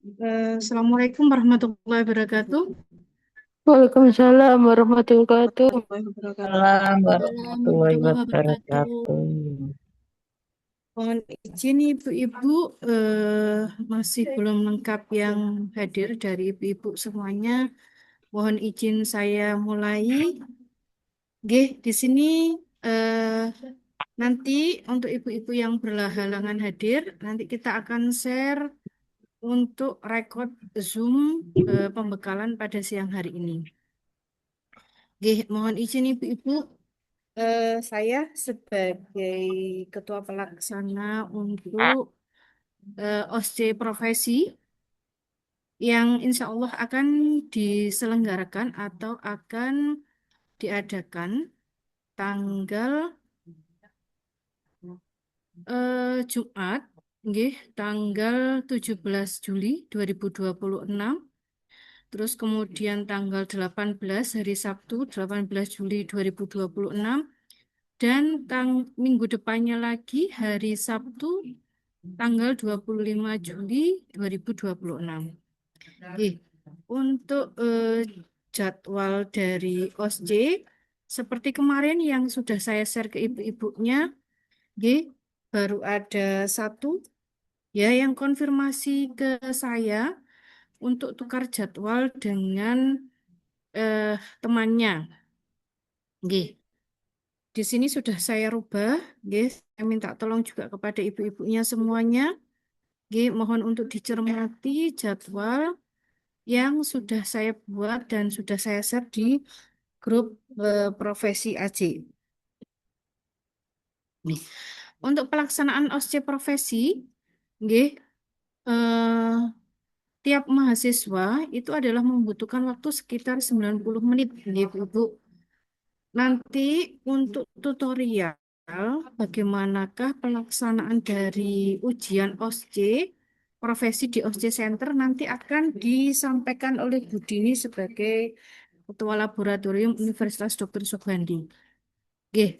Assalamualaikum warahmatullahi wabarakatuh. Waalaikumsalam warahmatullahi wabarakatuh. Warahmatullahi wabarakatuh. Salam Salam warahmatullahi warahmatullahi wabarakatuh. wabarakatuh. Mohon izin ibu-ibu masih belum lengkap yang hadir dari ibu-ibu semuanya. Mohon izin saya mulai. Nggih, di sini eh, nanti untuk ibu-ibu yang berhalangan hadir, nanti kita akan share untuk rekod Zoom pembekalan pada siang hari ini. Nggih, mohon izin ibu-ibu. Saya sebagai ketua pelaksana untuk OSCE profesi yang insya Allah akan diselenggarakan atau akan diadakan tanggal Jumat, nggih, tanggal 17 Juli 2026, terus kemudian tanggal 18 hari Sabtu 18 Juli 2026, dan minggu depannya lagi hari Sabtu tanggal 25 Juli 2026. Oke, untuk jadwal dari OSJ seperti kemarin yang sudah saya share ke ibu-ibunya, oke, baru ada satu ya yang konfirmasi ke saya untuk tukar jadwal dengan temannya. Oke, di sini sudah saya rubah, oke, saya minta tolong juga kepada ibu-ibunya semuanya. Oke, mohon untuk dicermati jadwal yang sudah saya buat dan sudah saya share di grup profesi AJ. Nih, untuk pelaksanaan OSCE profesi, nggih, eh, tiap mahasiswa itu adalah membutuhkan waktu sekitar 90 menit, nggih, Bu. Nanti untuk tutorial, bagaimanakah pelaksanaan dari ujian OSCE profesi di OSCE Center nanti akan disampaikan oleh Bu Dini sebagai Ketua Laboratorium Universitas Dr. Sugandi. Oke,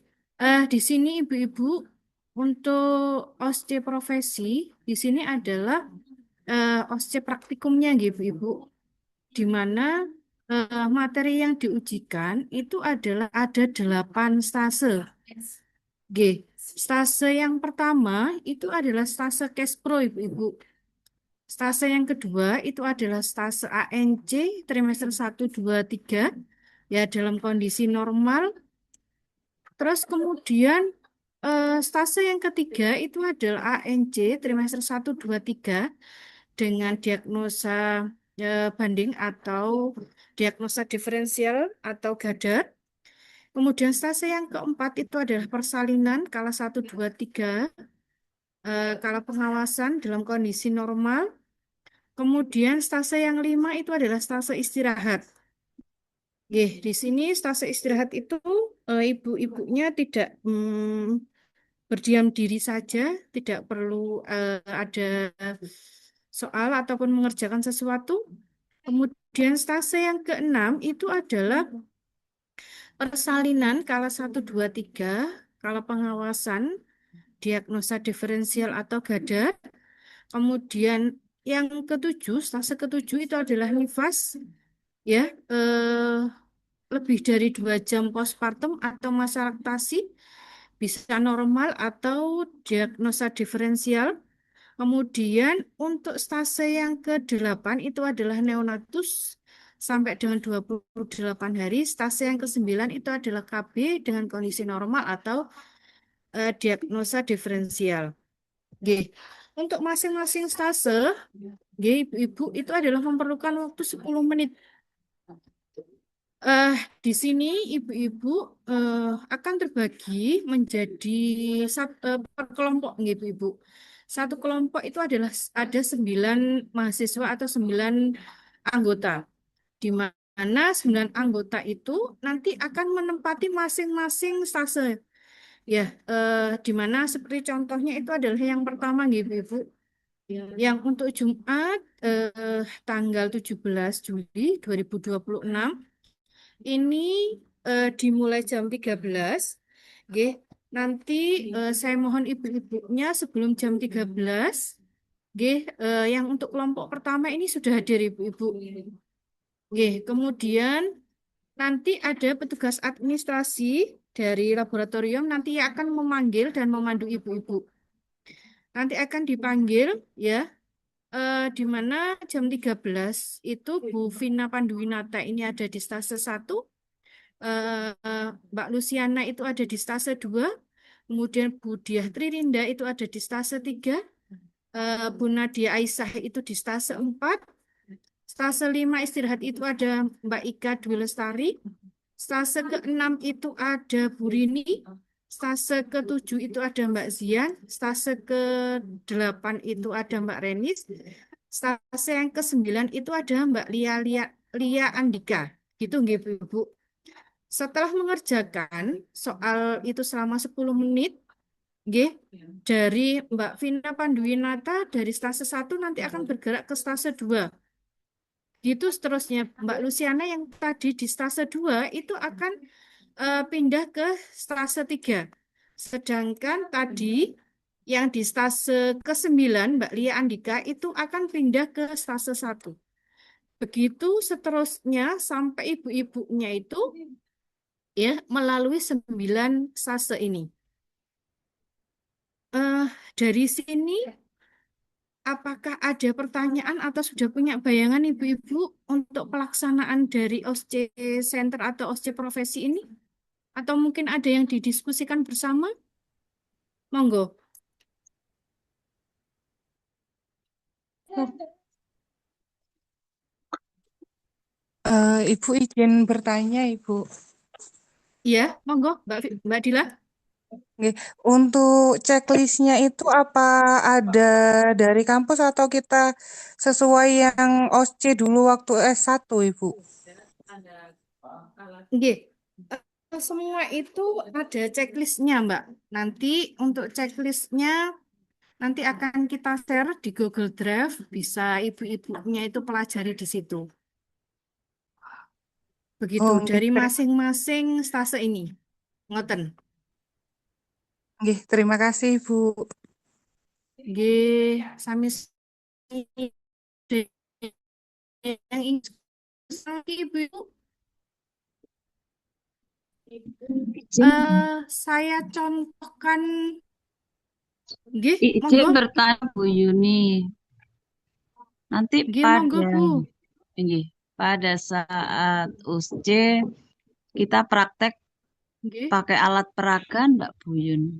di sini ibu-ibu untuk OSCE profesi di sini adalah OSCE praktikumnya, gitu, ibu, di mana materi yang diujikan itu adalah ada 8 stase. Oke, stase yang pertama itu adalah stase cash pro, ibu-ibu. Stase yang kedua itu adalah stase ANC trimester 1, 2, 3 ya dalam kondisi normal. Terus kemudian stase yang ketiga itu adalah ANC trimester 1, 2, 3 dengan diagnosa banding atau diagnosa diferensial atau GADAR. Kemudian stase yang keempat itu adalah persalinan kala 1, 2, 3 kala pengawasan dalam kondisi normal. Kemudian stase yang lima itu adalah stase istirahat. Di sini stase istirahat itu ibu-ibunya tidak berdiam diri saja, tidak perlu ada soal ataupun mengerjakan sesuatu. Kemudian stase yang keenam itu adalah persalinan kala 1, 2, 3, kala pengawasan, diagnosa diferensial atau GADA. Kemudian yang ketujuh, stase ketujuh itu adalah nifas, ya, lebih dari 2 jam postpartum atau masa laktasi, bisa normal atau diagnosa diferensial. Kemudian untuk stase yang ke-8 itu adalah neonatus sampai dengan 28 hari. Stase yang ke-9 itu adalah KB dengan kondisi normal atau diagnosa diferensial. Oke. Untuk masing-masing stase, oke, ibu-ibu itu adalah memerlukan waktu 10 menit. Eh, di sini ibu-ibu eh, akan terbagi menjadi per kelompok, nggih, ibu-ibu. Satu kelompok itu adalah ada 9 mahasiswa atau 9 anggota, di mana 9 anggota itu nanti akan menempati masing-masing stase. Ya, di mana seperti contohnya itu adalah yang pertama, nggih, ibu-ibu. Yang untuk Jumat tanggal 17 Juli 2026 ini dimulai jam 13. Nggih. Nanti saya mohon ibu-ibunya sebelum jam 13 Nggih, yang untuk kelompok pertama ini sudah hadir Ibu-ibu. Nggih, kemudian nanti ada petugas administrasi dari laboratorium nanti akan memanggil dan memandu ibu-ibu. Nanti akan dipanggil ya, di mana jam 13 itu Bu Vina Panduwinata ini ada di stase 1, Mbak Luciana itu ada di stase 2, kemudian Bu Diah Tririnda itu ada di stase 3, Bu Nadia Aisyah itu di stase 4, stase 5 istirahat itu ada Mbak Ika Dwi Lestari, stase ke-6 itu ada Bu Rini, stase ke-7 itu ada Mbak Zian, stase ke-8 itu ada Mbak Renis, stase yang ke-9 itu ada Mbak Lia Andika. Gitu nggih Bu. Setelah mengerjakan soal itu selama 10 menit, nggih, dari Mbak Vina Panduwinata dari stase 1 nanti akan bergerak ke stase 2. Gitu seterusnya. Mbak Luciana yang tadi di stase 2 itu akan pindah ke stase 3. Sedangkan tadi yang di stase ke-9 Mbak Lia Andika itu akan pindah ke stase 1. Begitu seterusnya sampai ibu-ibunya itu ya melalui 9 stase ini. Eh, dari sini apakah ada pertanyaan atau sudah punya bayangan ibu-ibu untuk pelaksanaan dari OSCE Center atau OSCE Profesi ini? Atau mungkin ada yang didiskusikan bersama? Monggo. Ibu izin bertanya, Ibu. Iya, monggo, Mbak Dila. Nggih. Untuk checklistnya itu apa ada dari kampus atau kita sesuai yang OSCE dulu waktu S1, Ibu? Nggih. Semua itu ada checklistnya, Mbak. Nanti untuk checklistnya nanti akan kita share di Google Drive. Bisa ibu-ibunya itu pelajari di situ. Begitu Oh, nggih. dari masing-masing stase ini. Ngoten. Nggih, terima kasih, Ibu. Nggih, sami yang ingin lagi Ibu. Izin, Saya contohkan, nggih, izin monggo, bertanya Bu Yuni. Nanti nggih, monggo pada Bu, ini pada saat USC kita praktek nggih, pakai alat peraga enggak Bu Yuni?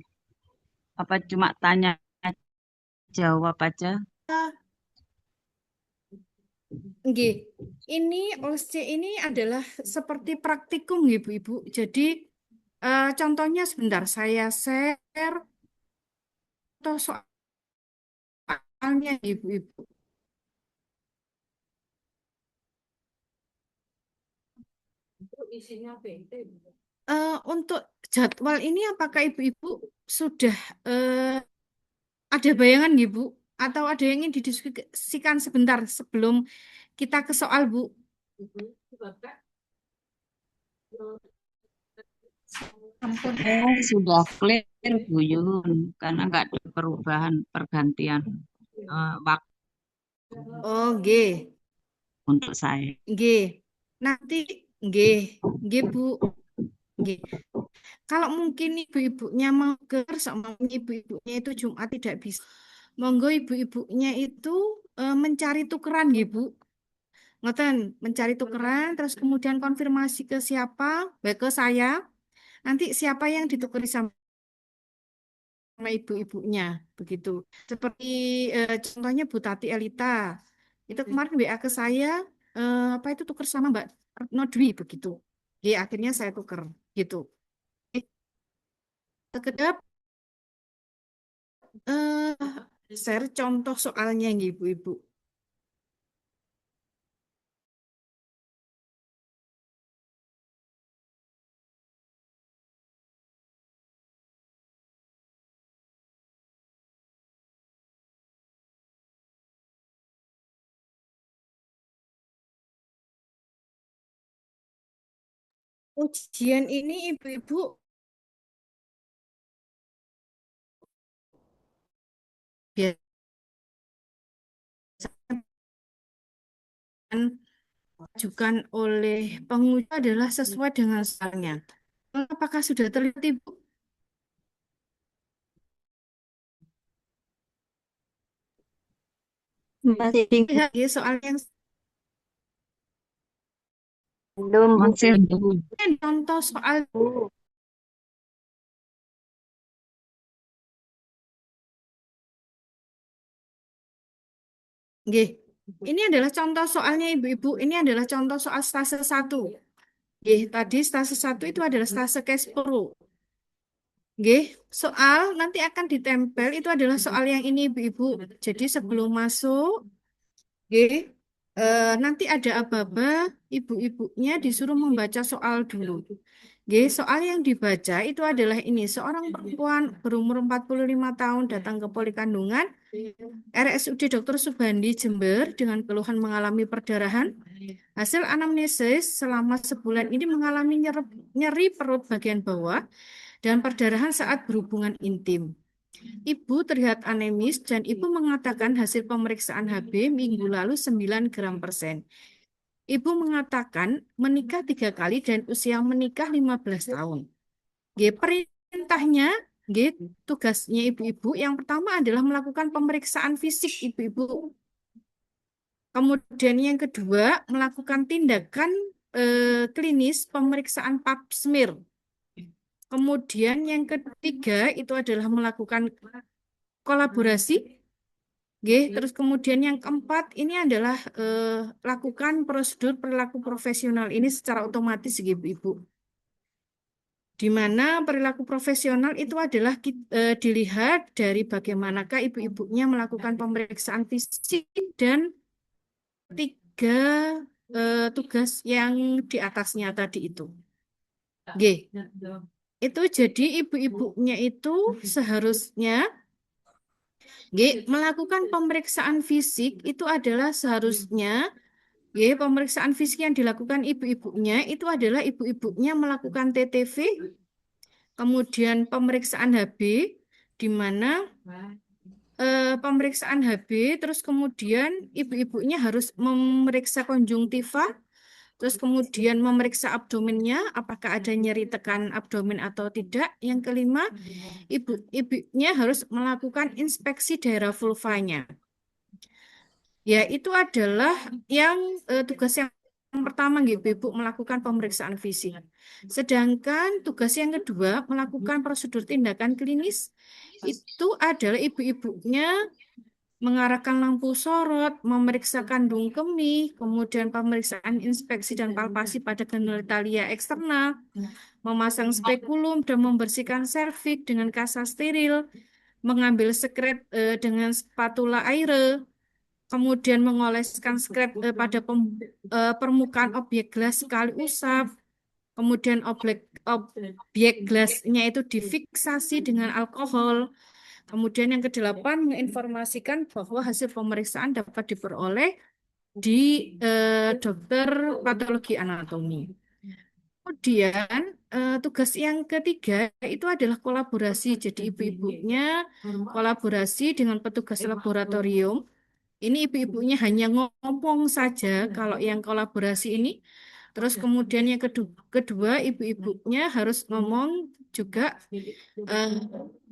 Apa cuma tanya jawab aja? Ah, nggih. Ini OSC ini adalah seperti praktikum, Ibu-ibu. Jadi contohnya sebentar saya share atau soalnya, Ibu-ibu. Untuk jadwal ini apakah ibu-ibu sudah ada bayangan nih Bu? Atau ada yang ingin didiskusikan sebentar sebelum kita ke soal Bu? Sudah clear Bu Yun karena enggak ada perubahan pergantian waktu Oh, G, untuk saya. G. Nanti G, G Bu, G. Kalau mungkin ibu-ibunya mager, sama ibu-ibunya itu Jumat tidak bisa. Monggo ibu-ibunya itu mencari tukeran, Bu. Ngoten, mencari tukeran, terus kemudian konfirmasi ke siapa, baik ke saya. Nanti siapa yang ditukari sama ibu-ibunya, begitu. Seperti contohnya Bu Tati Elita. Itu kemarin WA ke saya, apa itu tuker sama Mbak Retno Dwi, begitu. Jadi akhirnya saya tuker, gitu. Eh, Sekedap share contoh soalnya, nggih, ibu-ibu. Ujian ini ibu-ibu biasa diajukan oleh penguji adalah sesuai dengan soalnya. Apakah sudah teliti, Bu? Masih bingung. Lihat ya soal yang Belum, Bu. Masih dulu. contoh soal Nggih. Ini adalah contoh soalnya Ibu-ibu. Ini adalah contoh soal stase 1. Nggih, tadi stase 1 itu adalah stase case pro. Nggih, soal nanti akan ditempel itu adalah soal yang ini Ibu-ibu. Jadi sebelum masuk, nggih, nanti ada aba-aba, ibu-ibunya disuruh membaca soal dulu. Nggih, soal yang dibaca itu adalah ini, seorang perempuan berumur 45 tahun datang ke poli kandungan RSUD Dr. Subandi Jember dengan keluhan mengalami perdarahan. Hasil anamnesis selama sebulan ini mengalami nyeri perut bagian bawah dan perdarahan saat berhubungan intim. Ibu terlihat anemis dan ibu mengatakan hasil pemeriksaan HB minggu lalu 9 gram persen. Ibu mengatakan menikah 3 kali dan usia menikah 15 tahun. Nggih, perintahnya, nggih, tugasnya ibu-ibu yang pertama adalah melakukan pemeriksaan fisik ibu-ibu. Kemudian yang kedua melakukan tindakan klinis pemeriksaan pap smear. Kemudian yang ketiga itu adalah melakukan kolaborasi. Nggih, terus kemudian yang keempat ini adalah lakukan prosedur perilaku profesional ini secara otomatis ibu-ibu. Di mana perilaku profesional itu adalah dilihat dari bagaimanakah ibu-ibunya melakukan pemeriksaan fisik dan tiga tugas yang di atasnya tadi itu. G. Itu jadi ibu-ibunya itu seharusnya melakukan pemeriksaan fisik itu adalah seharusnya pemeriksaan fisik yang dilakukan ibu-ibunya itu adalah ibu-ibunya melakukan TTV, kemudian pemeriksaan HB, di mana pemeriksaan HB, terus kemudian ibu-ibunya harus memeriksa konjungtiva, terus kemudian memeriksa abdomennya, apakah ada nyeri tekan abdomen atau tidak. Yang kelima, ibunya harus melakukan inspeksi daerah vulvanya. Ya, itu adalah yang tugas yang pertama, Ibu melakukan pemeriksaan fisik. Sedangkan tugas yang kedua, melakukan prosedur tindakan klinis, itu adalah ibu-ibunya mengarahkan lampu sorot, memeriksa kandung kemih, kemudian pemeriksaan inspeksi dan palpasi pada genitalia eksternal, memasang spekulum dan membersihkan serviks dengan kasa steril, mengambil sekret dengan spatula air, kemudian mengoleskan skrep pada permukaan objek gelas sekali usap, kemudian objek gelasnya itu difiksasi dengan alkohol. Kemudian yang kedelapan, menginformasikan bahwa hasil pemeriksaan dapat diperoleh di dokter patologi anatomi. Kemudian tugas yang ketiga itu adalah kolaborasi. Jadi ibu-ibunya kolaborasi dengan petugas laboratorium. Ini ibu-ibunya hanya ngomong saja kalau yang kolaborasi ini. Terus kemudian yang kedua ibu-ibunya harus ngomong juga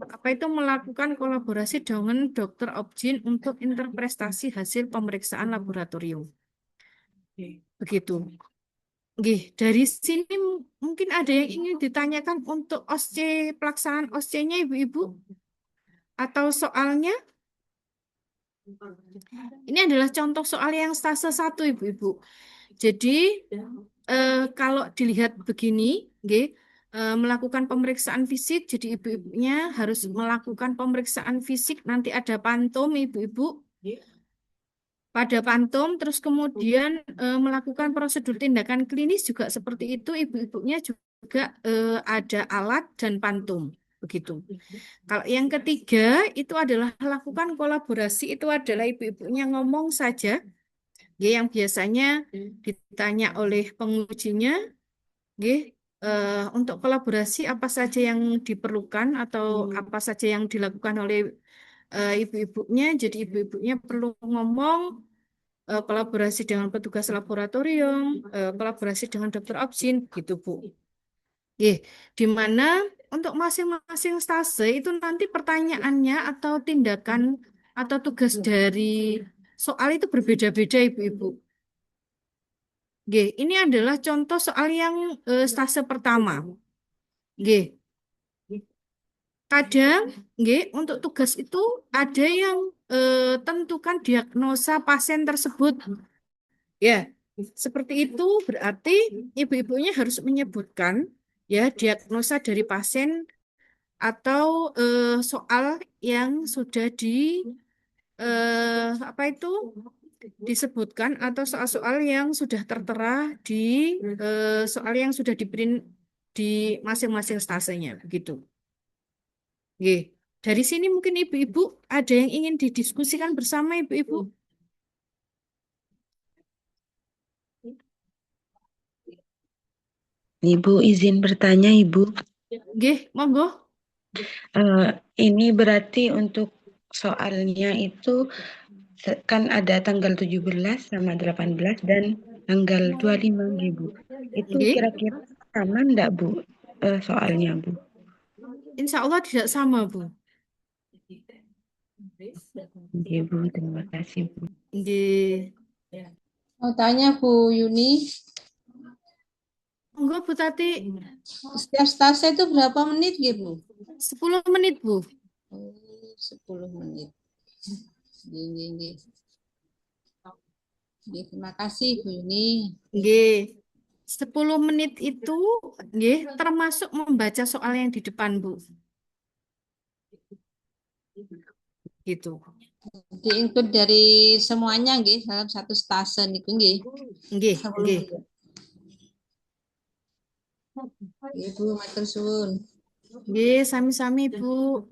apa itu melakukan kolaborasi dengan dokter objin untuk interpretasi hasil pemeriksaan laboratorium. Begitu. Nggih, dari sini mungkin ada yang ingin ditanyakan untuk pelaksanaan OSCE-nya ibu-ibu atau soalnya. Ini adalah contoh soal yang stase 1 ibu-ibu. Jadi kalau dilihat begini, nggih, melakukan pemeriksaan fisik, jadi ibu-ibunya harus melakukan pemeriksaan fisik, nanti ada pantom ibu-ibu. Pada pantom, terus kemudian melakukan prosedur tindakan klinis juga seperti itu, ibu-ibunya juga ada alat dan pantom. Begitu. Kalau yang ketiga itu adalah lakukan kolaborasi, itu adalah ibu-ibunya ngomong saja, ya, yang biasanya ditanya oleh pengujinya, ya, untuk kolaborasi apa saja yang diperlukan atau apa saja yang dilakukan oleh ibu-ibunya. Jadi ibu-ibunya perlu ngomong kolaborasi dengan petugas laboratorium, kolaborasi dengan dokter obstin, gitu Bu. Oke, di mana untuk masing-masing stase itu nanti pertanyaannya atau tindakan atau tugas dari soal itu berbeda-beda Ibu-Ibu. Oke, ini adalah contoh soal yang stase pertama. Oke, kadang untuk tugas itu ada yang tentukan diagnosa pasien tersebut. Ya, seperti itu berarti ibu-ibunya harus menyebutkan ya diagnosa dari pasien atau soal yang sudah apa itu disebutkan atau soal-soal yang sudah tertera di soal yang sudah di-print di masing-masing stasenya begitu. Oke. Dari sini mungkin ibu-ibu ada yang ingin didiskusikan bersama ibu-ibu. Ibu izin bertanya, Ibu. Oke, monggo. Ini berarti untuk soalnya itu kan ada tanggal 17 sama 18 dan tanggal 25, Ibu. Itu Oke. kira-kira sama enggak, Bu? Soalnya, Bu. Insya Allah tidak sama, Bu. Oke, Bu. Terima kasih, Bu. Oke. Mau tanya Bu Yuni, Monggo Bu Tati, setiap stase itu berapa menit gitu? 10 menit, Bu. Oh, 10 menit. Gini. Terima kasih Bu Yuni. Oke. 10 menit itu termasuk membaca soal yang di depan, Bu. Gitu. Diikut dari semuanya nggih dalam satu stase niku nggih. Nggih, 10 nggih. menit. Ibu matur suwun. Nggih, sami-sami, Bu.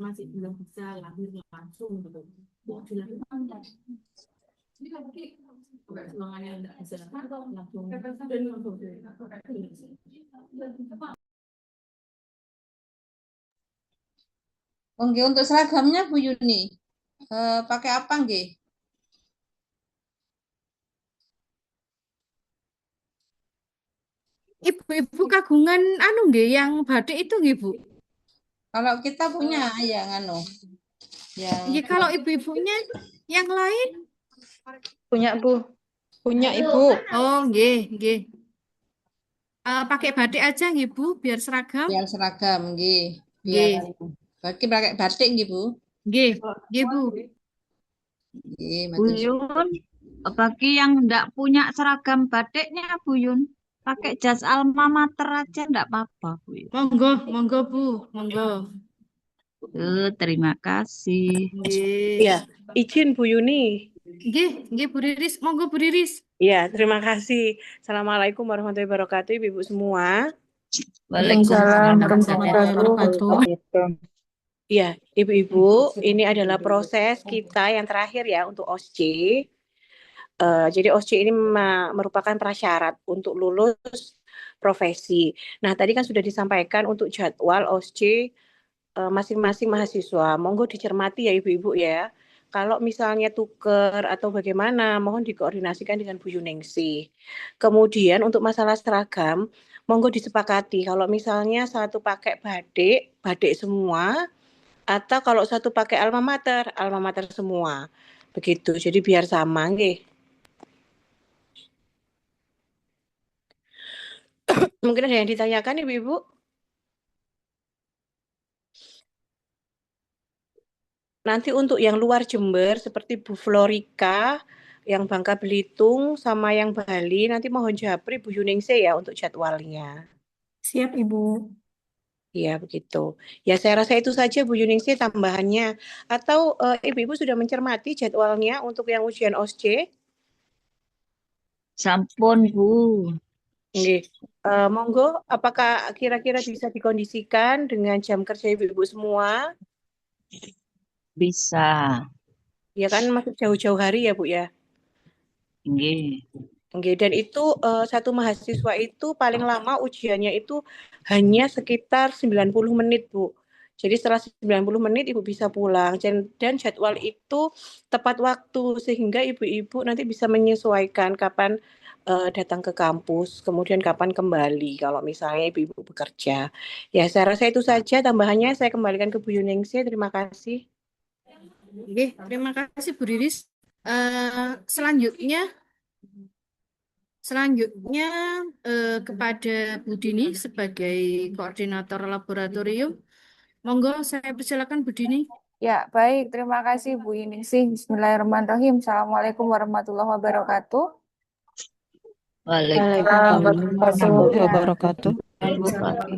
Nggih, untuk seragamnya Bu Yuni, pakai apa nggih? Ibu-ibu kagungan anu nggih yang batik itu nggih, Bu. Kalau kita punya yang anu, yang Nggih, kalau ibu-ibunya yang lain? Punya, Bu. Punya, Ibu. Oh, nggih, nggih. Pakai batik aja nggih, Bu, biar seragam. biar seragam nggih. Nggih. Biar bagi pakai batik nggih Bu. Nggih, nggih, Bu. Nggih, Bu matur suwun. Yun, bagi yang enggak punya seragam batiknya, Bu Yun, pakai jas alma mater aja enggak apa-apa, Bu Yun. Monggo, monggo, Bu. Monggo. Terima kasih. Nggih. Ya, izin Bu Yuni. Nggih, Bu Riris. Monggo Bu Riris. Ya, terima kasih. Assalamualaikum warahmatullahi wabarakatuh, Ibu semua. Waalaikumsalam warahmatullahi wabarakatuh. Ya, Ibu-ibu, ini adalah proses kita yang terakhir ya untuk OSC. Jadi OSC ini merupakan prasyarat untuk lulus profesi. Nah, tadi kan sudah disampaikan untuk jadwal OSC masing-masing mahasiswa. Monggo dicermati ya Ibu-ibu ya. Kalau misalnya tuker atau bagaimana, mohon dikoordinasikan dengan Bu Yuningsih. Kemudian untuk masalah seragam, monggo disepakati. Kalau misalnya satu pakai batik semua, atau kalau satu pakai alma mater semua. Begitu, jadi biar sama, nggih. Mungkin ada yang ditanyakan Ibu-ibu? Nanti untuk yang luar Jember seperti Bu Florika, yang Bangka Belitung sama yang Bali nanti mohon japri Bu Yuningsih ya untuk jadwalnya. Siap, Ibu. Ya begitu. Ya saya rasa itu saja Bu Yuningsih tambahannya. Atau Ibu-ibu sudah mencermati jadwalnya untuk yang ujian OSCE? Sampun, Bu. Nggih. Monggo, apakah kira-kira bisa dikondisikan dengan jam kerja Ibu-ibu semua? Bisa. Ya kan masih jauh-jauh hari ya Bu ya? Nggih. Oke, dan itu satu mahasiswa itu paling lama ujiannya itu hanya sekitar 90 menit, Bu. Jadi setelah 90 menit Ibu bisa pulang. Dan jadwal itu tepat waktu sehingga ibu-ibu nanti bisa menyesuaikan kapan datang ke kampus, kemudian kapan kembali kalau misalnya ibu-ibu bekerja. Ya, saya rasa itu saja tambahannya. Saya kembalikan ke Bu Yuningsih. Terima kasih. Oke, terima kasih Bu Riris. Selanjutnya kepada Bu Dini sebagai koordinator laboratorium. Monggo saya persilakan Bu Dini. Ya, baik. Terima kasih Bu Yuningsih. Bismillahirrahmanirrahim. Assalamualaikum warahmatullahi wabarakatuh. Waalaikumsalam warahmatullahi wabarakatuh.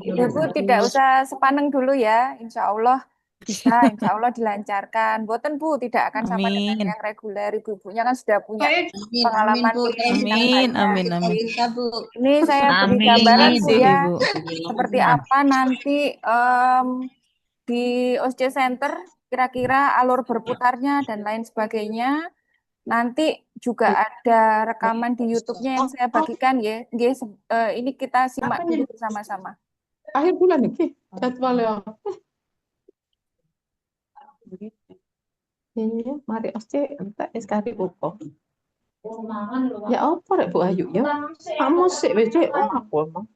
Ibu tidak usah sepaneng dulu ya. Insya Allah bisa, insya Allah dilancarkan. Boten Bu, tidak akan sama dengan Amin. yang reguler. Ibu-ibunya kan sudah punya Amin, pengalaman Bu. yang Amin, banyak. amin, amin. Kita, Bu. Ini saya beri Amin, gambaran Bu sih ya, Ibu. seperti apa nanti di OSCE Center, kira-kira alur berputarnya dan lain sebagainya. Nanti juga ada rekaman di YouTube-nya yang saya bagikan ya. Ini kita simak dulu bersama-sama. Akhir bulan iki jadwalnya. Iya, mari OSCE entek sekali opo. Ya apa rek Bu Ayu ya? Kamu sik wis aku emang.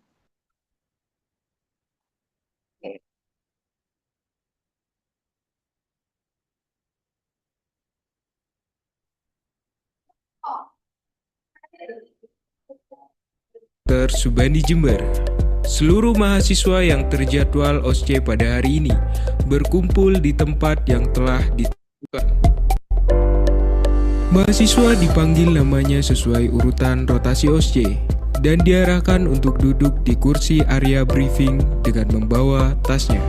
Subandi Jember. Seluruh mahasiswa yang terjadwal OSCE pada hari ini berkumpul di tempat yang telah ditentukan. Mahasiswa dipanggil namanya sesuai urutan rotasi OSCE dan diarahkan untuk duduk di kursi area briefing dengan membawa tasnya.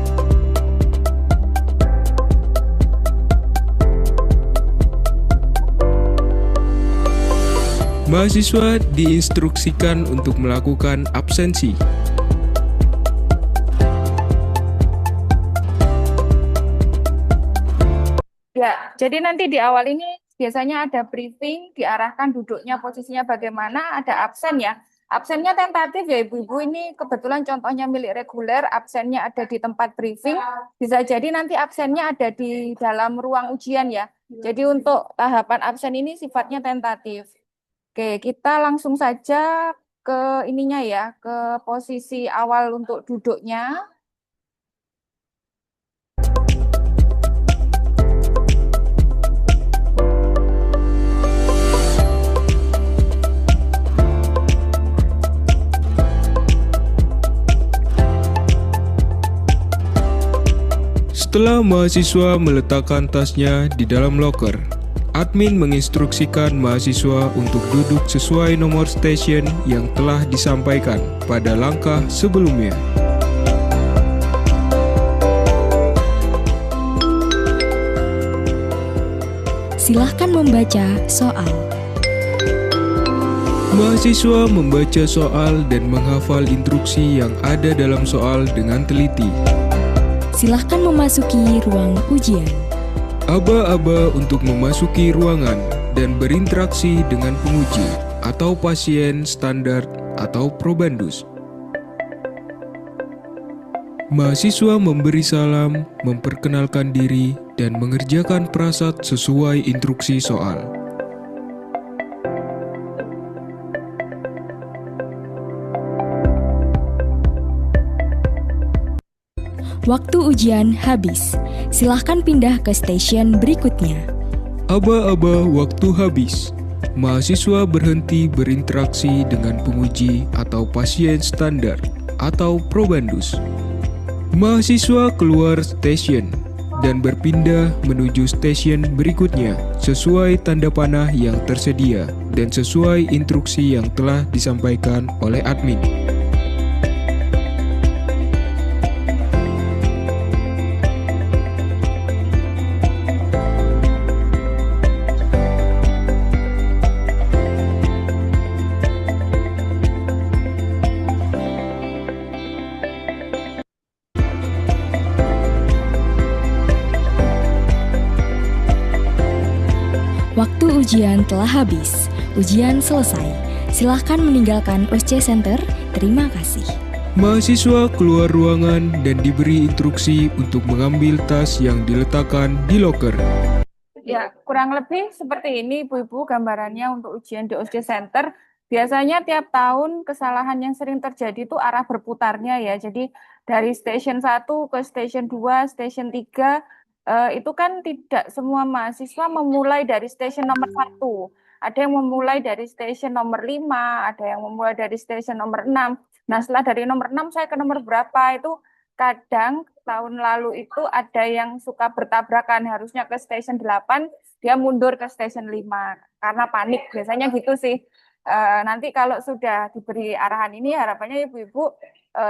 Mahasiswa diinstruksikan untuk melakukan absensi. Ya, jadi nanti di awal ini biasanya ada briefing, diarahkan duduknya, posisinya bagaimana, ada absen ya. Absennya tentatif ya Ibu-Ibu, ini kebetulan contohnya milik reguler, absennya ada di tempat briefing, bisa jadi nanti absennya ada di dalam ruang ujian ya. Jadi untuk tahapan absen ini sifatnya tentatif. Oke, kita langsung saja ke ininya ya, ke posisi awal untuk duduknya. Setelah mahasiswa meletakkan tasnya di dalam loker, admin menginstruksikan mahasiswa untuk duduk sesuai nomor stasiun yang telah disampaikan pada langkah sebelumnya. Silahkan membaca soal. Mahasiswa membaca soal dan menghafal instruksi yang ada dalam soal dengan teliti. Silahkan memasuki ruang ujian. Aba-aba untuk memasuki ruangan dan berinteraksi dengan penguji atau pasien standar atau probandus. Mahasiswa memberi salam, memperkenalkan diri, dan mengerjakan prasat sesuai instruksi soal. Waktu ujian habis. Silahkan pindah ke stasiun berikutnya. Aba-aba waktu habis. Mahasiswa berhenti berinteraksi dengan penguji atau pasien standar atau probandus. Mahasiswa keluar stasiun dan berpindah menuju stasiun berikutnya sesuai tanda panah yang tersedia dan sesuai instruksi yang telah disampaikan oleh admin. Waktu ujian telah habis. Ujian selesai. Silahkan meninggalkan OSCE Center. Terima kasih. Mahasiswa keluar ruangan dan diberi instruksi untuk mengambil tas yang diletakkan di loker. Ya, kurang lebih seperti ini Ibu-Ibu gambarannya untuk ujian di OSJ Center. Biasanya tiap tahun kesalahan yang sering terjadi itu arah berputarnya ya. Jadi dari station 1 ke station 2, station 3, itu kan tidak semua mahasiswa memulai dari station nomor 1. Ada yang memulai dari station nomor 5, ada yang memulai dari station nomor 6. Nah, setelah dari nomor 6 saya ke nomor berapa itu kadang tahun lalu itu ada yang suka bertabrakan, harusnya ke station 8, dia mundur ke station 5 karena panik. Biasanya gitu sih. Nanti kalau sudah diberi arahan ini, harapannya Ibu-Ibu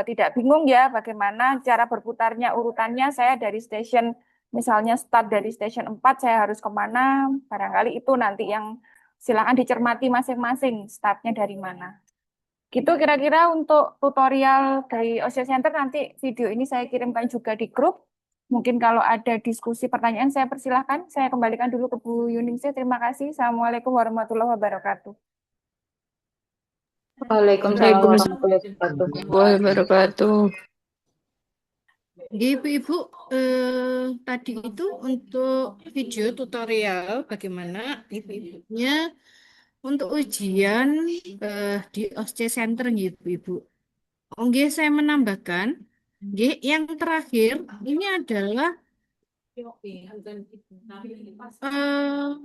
tidak bingung ya bagaimana cara berputarnya urutannya. Saya dari station, misalnya start dari station 4, saya harus kemana, barangkali itu nanti yang silakan dicermati masing-masing startnya dari mana. Gitu kira-kira untuk tutorial dari OSIS Center, nanti video ini saya kirimkan juga di grup. Mungkin kalau ada diskusi pertanyaan saya persilahkan. Saya kembalikan dulu ke Bu Yuningsih. Terima kasih. Assalamualaikum warahmatullahi wabarakatuh. Waalaikumsalam warahmatullahi wabarakatuh. Wabarakatuh. Ibu-ibu, tadi itu untuk video tutorial bagaimana ibu-ibunya untuk ujian di OSCE Center Ibu-ibu. Oke, saya menambahkan, yang terakhir ini adalah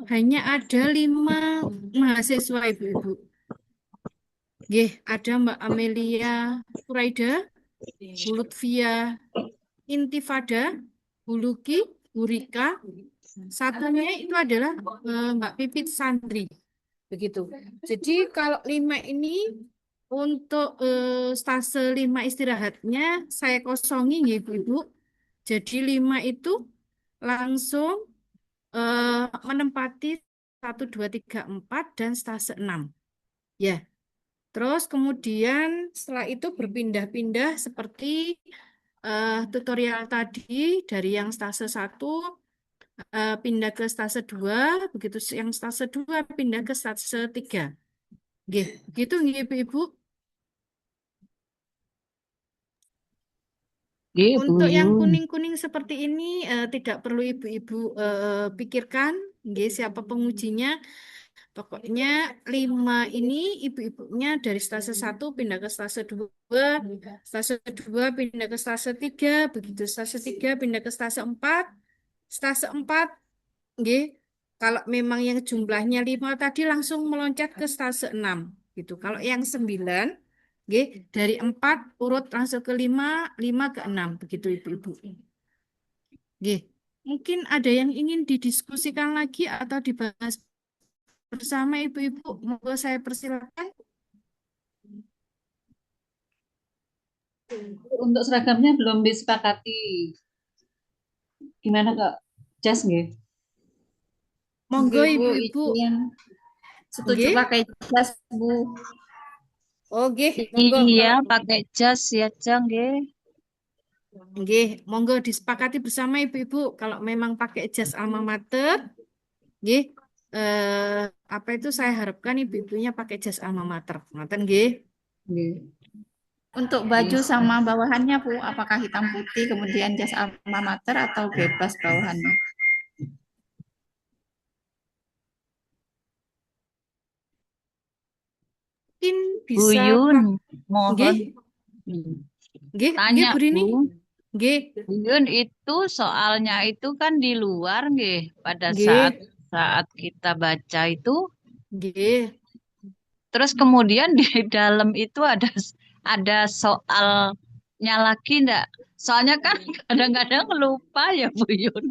hanya ada 5 mahasiswa Ibu-ibu. Ada Mbak Amelia Puraida, Bu Lutfia Intifada, Bu Luki, Bu Rika. Satunya itu adalah Mbak Pipit Sandri. Begitu. Jadi kalau 5 ini untuk stase 5 istirahatnya saya kosongi ya Ibu-Ibu. Jadi 5 itu langsung menempati 1, 2, 3, 4 dan stase 6. Ya. Terus kemudian setelah itu berpindah-pindah seperti tutorial tadi dari yang stase 1 pindah ke stase 2, begitu yang stase 2 pindah ke stase 3. Begitu Ibu-Ibu. Untuk yang kuning-kuning seperti ini tidak perlu Ibu-Ibu pikirkan, siapa pengujinya. Pokoknya 5 ini ibu-ibunya dari stase 1 pindah ke stase 2, stase 2 pindah ke stase 3, begitu stase 3 pindah ke stase 4, stase 4, kalau memang yang jumlahnya 5 tadi langsung meloncat ke stase 6, gitu. Kalau yang 9, dari 4 urut langsung ke 5, 5 ke 6, begitu ibu-ibu. Mungkin ada yang ingin didiskusikan lagi atau dibahas bersama Ibu-Ibu, monggo saya persilakan. Untuk seragamnya belum disepakati. Gimana Kak? Jas nggih? Monggo Bu, Ibu-Ibu. Setuju pakai jas, Bu. Monggo Iya, kalau pakai jas ya, Jang, monggo disepakati bersama Ibu-Ibu kalau memang pakai jas alma mater, apa itu saya harapkan ibu-ibunya pakai jas alma mater. Ngoten nggih. Untuk baju sama bawahannya, Bu, apakah hitam putih kemudian jas alma mater atau bebas bawahannya? Mungkin Bu bisa Yun, mohon tanya, Bu Rini. Bu. Bu Yun, itu soalnya itu kan di luar, pada saat kita baca itu. Terus kemudian di dalam itu ada soalnya lagi enggak? Soalnya kan kadang-kadang lupa ya Bu Yun.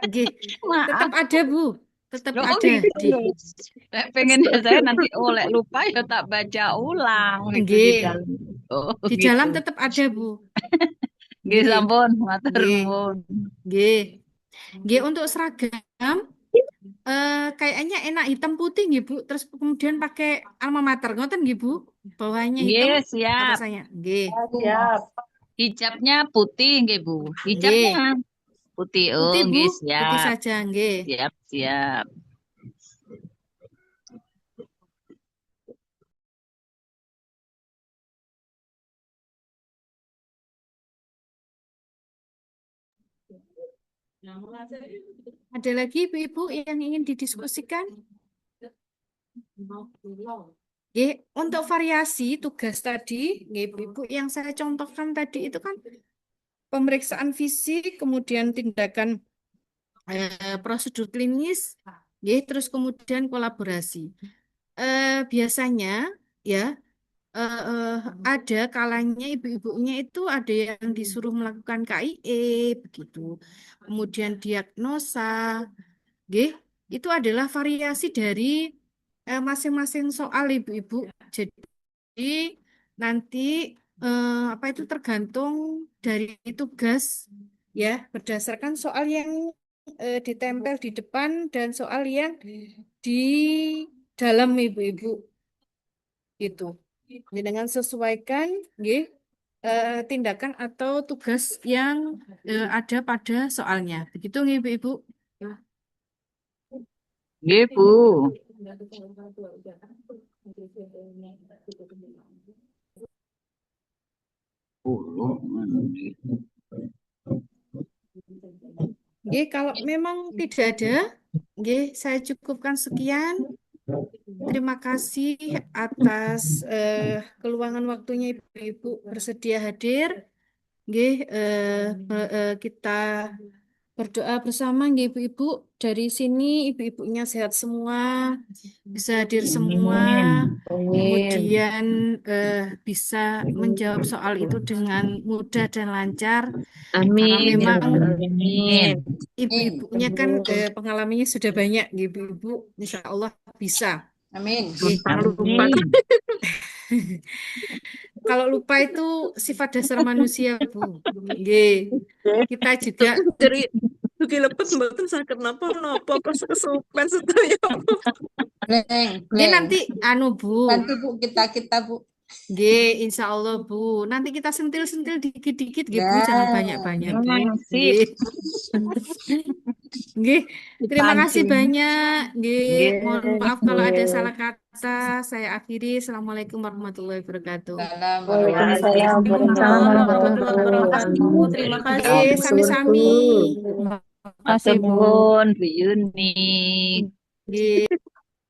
Tetap ada Bu, tetap Loh, ada. gitu. Pengennya saya nanti oleh lupa ya tak baca ulang itu di dalam. Di Gitu. dalam tetap ada Bu. Nggih sampun, matur nuwun. Untuk seragam kayaknya enak hitam putih nggih Bu, terus kemudian pakai alma mater ngoten nggih Bu, bawahnya hitam siap. atasnya. Siap. Hijabnya putih nggih Bu. Hijabnya putih. Putih Bu, Nggih putih siap. saja nggih. Siap. Ada lagi ibu-ibu yang ingin didiskusikan? Nggih, untuk variasi tugas tadi, nggih, ibu-ibu yang saya contohkan tadi itu kan pemeriksaan fisik, kemudian tindakan prosedur klinis, nggih, terus kemudian kolaborasi. Biasanya ya ada kalanya ibu-ibunya itu ada yang disuruh melakukan KIE begitu. Kemudian diagnosa, nggih, itu adalah variasi dari masing-masing soal ibu-ibu. Jadi nanti apa itu tergantung dari tugas ya berdasarkan soal yang ditempel di depan dan soal yang di dalam ibu-ibu itu. Jadi dengan sesuaikan nggih, tindakan atau tugas yang ada pada soalnya. Begitu nggih ibu-ibu? Nggih, Bu. Nggih, kalau memang tidak ada, nggih, saya cukupkan sekian. Terima kasih atas keluangan waktunya ibu-ibu bersedia hadir. Nggih, kita berdoa bersama nggih ibu-ibu. Dari sini ibu-ibunya sehat semua, bisa hadir semua, kemudian bisa menjawab soal itu dengan mudah dan lancar. Karena Amin. memang Amin. ibu-ibunya kan pengalamannya sudah banyak, nggih, ibu-ibu. Insya Allah bisa. Amin. Nggih, kalau lupa, kalau lupa itu sifat dasar manusia, Bu. Nggih. Kita juga Dari dugi lepet mboten saged napa-napa pas kesupen sedaya. Nggih, nanti anu Bu. Bantu Bu kita Bu. Nggih, insya Allah Bu. Nanti kita sentil-sentil dikit-dikit nggih Bu, Ya. jangan banyak-banyak Bu. Sip. Nggih, terima kasih Dipancing. banyak. Nggih, Nggih, mohon maaf kalau ada nggih. salah kata. Saya akhiri. Assalamualaikum warahmatullahi wabarakatuh. Waalaikumsalam warahmatullahi wabarakatuh. Terima kasih. Nggih, sami-sami. Terima kasih, Bu. Matur nuwun, Bu Yuni. Nggih.